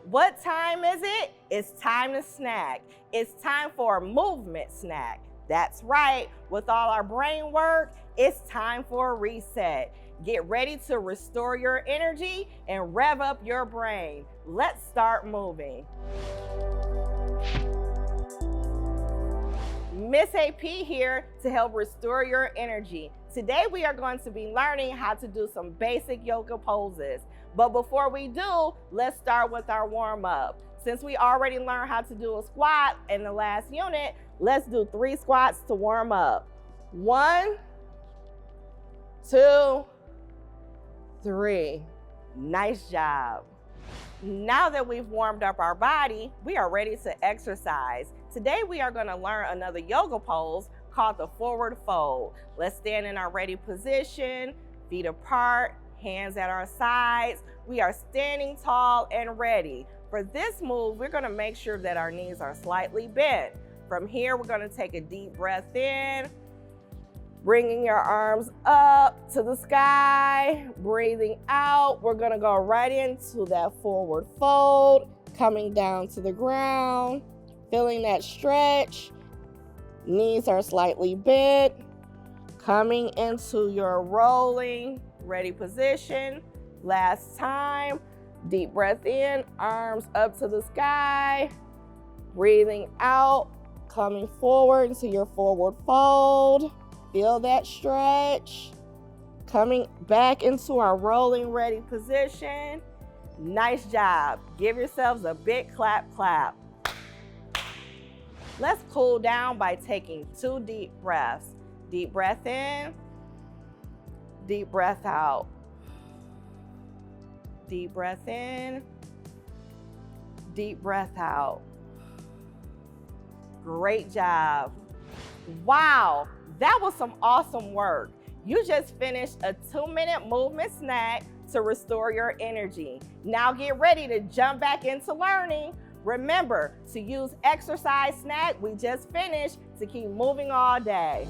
What time is it? It's time to snack. It's time for a movement snack. That's right, with all our brain work, it's time for a reset. Get ready to restore your energy and rev up your brain. Let's start moving. Miss AP here to help restore your energy. Today we are going to be learning how to do some basic yoga poses. But before we do, let's start with our warm-up. Since we already learned how to do a squat in the last unit, let's do 3 squats to warm up. 1, 2, 3. Nice job. Now that we've warmed up our body, we are ready to exercise. Today we are going to learn another yoga pose called the forward fold. Let's stand in our ready position, feet apart, hands at our sides. We are standing tall and ready. For this move, we're going to make sure that our knees are slightly bent. From here, we're going to take a deep breath in, bringing your arms up to the sky, breathing out. We're going to go right into that forward fold, coming down to the ground, feeling that stretch. Knees are slightly bent, coming into your rolling ready position. Last time, deep breath in, arms up to the sky, breathing out, coming forward into your forward fold. Feel that stretch. Coming back into our rolling ready position. Nice job. Give yourselves a big clap, clap. Let's cool down by taking 2 deep breaths. Deep breath in, deep breath out. Deep breath in, deep breath out. Great job. Wow, that was some awesome work. You just finished a 2-minute movement snack to restore your energy. Now get ready to jump back into learning. Remember to use exercise snack we just finished to keep moving all day.